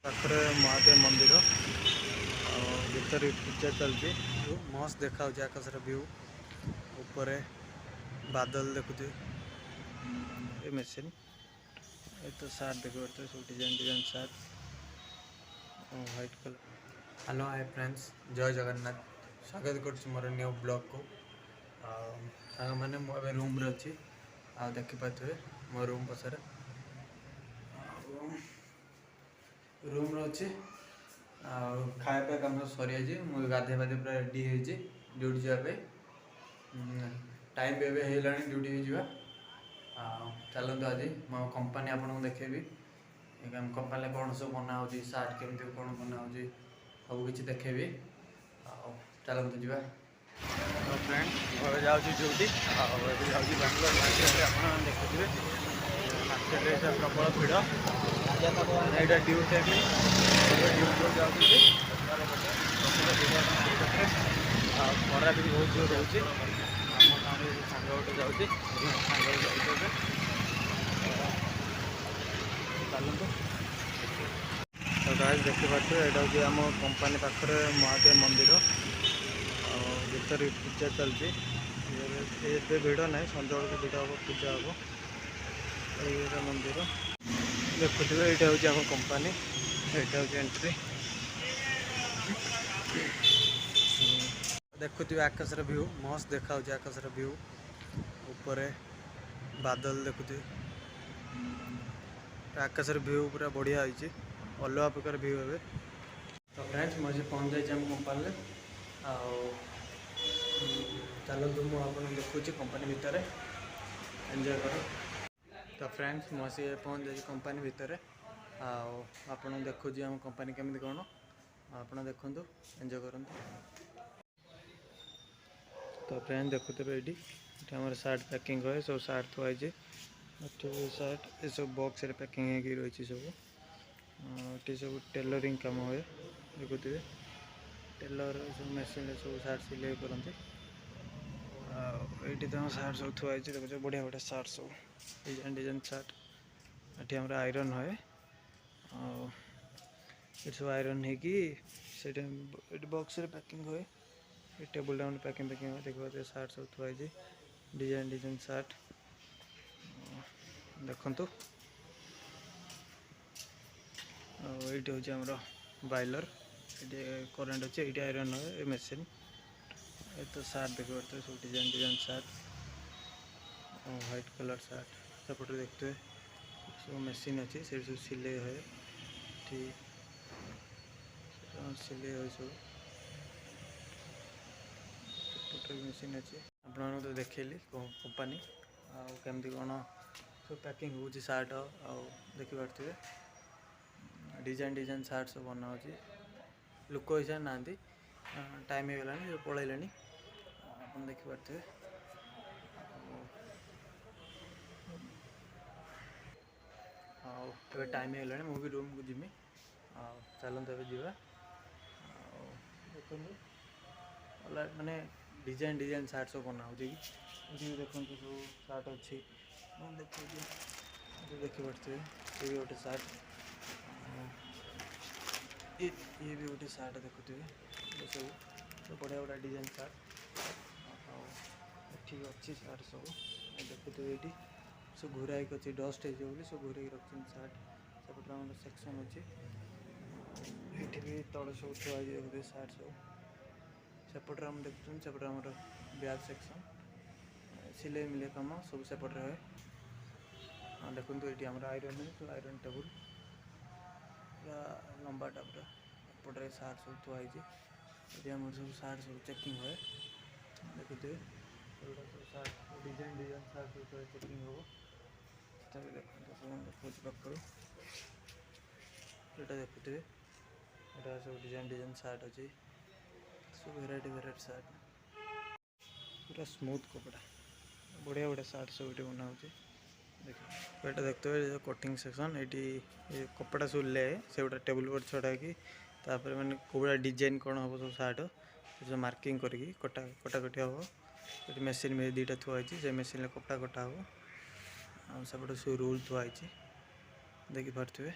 पाखरे महादेव मंदिर भीतर पूजा चलती मस्त देखा आकाशर व्यू ऊपर बादल देखुए ये मेसीन ये तो सार्ट देख पारे सब design design shirt white colour. Hello hi friends, जय जगन्नाथ। स्वागत कर मोर न्यू ब्लॉग को। सांग मैंने मुझे रूम रे अच्छी आ देखिपे मो रूम पसरे रूम रे अच्छी खाया कम सरी मुझे गाधे बाधे पूरा रेडी हो ड्यूटी जावाई टाइम भी एवं ड्यूटी जावा। चलते आज मो कंपानी आपको देखेबी कंपानी कौन सब बना हो सार्ट केमती कौन बना हो सब किसी देखेबी। चलते जा फ्रेंड घर जाऊँ ड्यूटी जाऊँगी बांगलोर मार्केट आप देखुए मार्केट प्रबल भिड़ यहाँ ड्यूटी ड्यूटी जाऊँगी खरा भी बहुत जोर रोचे आम गाँव सांग गोटे जाऊँगी सांग चलते तो गाइस देखिपे यहाँ हूँ आम कंपानी पाखे महादेव मंदिर भीतर पूजा चलती ये भिड़ ना सन्जा बेलू भिड़ हम पूजा हम ये मंदिर देखुए ये हूँ आम कंपानी यहाँ हूँ एंट्री देखुए आकाशर व्यू मस्त देखा आकाशर व्यू ऊपर बादल देखुए आकाशर व्यू पूरा बढ़िया होती अलग प्रकार व्यू हे। तो फ्रेंड्स मुझे पहुँच जाइए आम कंपानी चलतु मुझे देखुची कंपानी भितर एंजॉय कर। तो फ्रेंड्स मुझे पहुँच जाइए कंपानी भितर आप देखुची आम कंपानी केमी कौन आप देखु एंजॉय करूँ। तो फ्रेंड्स देखुते ये आम सार्ट पैकिंग हुए सब सार्ट थुआई सार्ट ये सब बॉक्स रे पैकिंग रही सब ये सब टेलरिंग काम हुए देखुए टेलर सब मेसीन सब सार्ट सिलाई करते ये तो सार्ट सब थुआई देखो बढ़िया बढ़िया सार्ट सब डिजाइन डिजाइन सार्ट ये आम आयरन हुए ये सब आयरन हो बॉक्स रे पैकिंग हुए ये टेबल डाउन पैकिंग पैकिंग हुए देखो सार्ट सब थुआई डिजाइन डिजाइन सार्ट देखु ये हूँ आमर बाइलर ये करेन्ट अच्छे ये आयरन हुए मेसीन ये तो सार्ट देख पारे सब design design shirt white colour shirt सेपटे देखते सब मेसीन अच्छी से सब सिलाई हुए सिलाई हुए सब मेसीन अच्छे आप तो देखली कंपानी आमती कौन सब पैकिंग हो सार्ट देखिपे डिजाइन डिजाइन सार्ट सब बना हो लोक हिसाब ना टाइम हो गला पलैले आप देखिपे हाँ टाइम हो गला मुझे रूम को जिमी चलते जा देखो माने डिजाइन डिजाइन सार्ट सब बना हो देखो सब सार्ट अच्छी देखिपे ये भी गोटे सार्ट ये भी गोटे सार्ट देखुए ये सब बढ़िया बढ़िया डिजाइन सार्ट ठीक अच्छी सार्ट सब देखुए ये सब घूराई अच्छी डस्ट हो सब घूराई रखते सार्ट सेपटे सेक्शन अच्छे ये भी तले सब थुआई देखते सार्ट सब सेपटे आम देखते सेपटे आम बैग सेक्शन सिलाई मिले कम सब सेपटे हुए देखो ये आम आयरन है आयरन टेबुल पूरा लंबाटा पूरा एपटे सार्ट सब थुआई ये आम सब सार्ट सब चेकिंग हुए देखुए सब सार्ट डिजाइन डिजाइन सार्ट सब चेकिंग हम देखो पाखु ये देखुए यहाँ सब डिजाइन डिजाइन सार्ट अच्छी सब वेराइटी वेराइटी सार्ट पूरा स्मूथ कपड़ा बढ़िया बढ़िया सार्ट सब ये बना हो देखो ये देखते हुए कटिंग सेक्शन ये कपड़ा सब ले से गोटा टेबुल पर छड़ा कि मैंने कौड़ा डिजाइन कौन हम सब सार्ट सब मार्किंग करके कटा कटाकटी हम ये मेसीन में दुटा थुआई से मेसीन कपड़ा कटा हम सेपटे सब रूल थुआई देखिपे।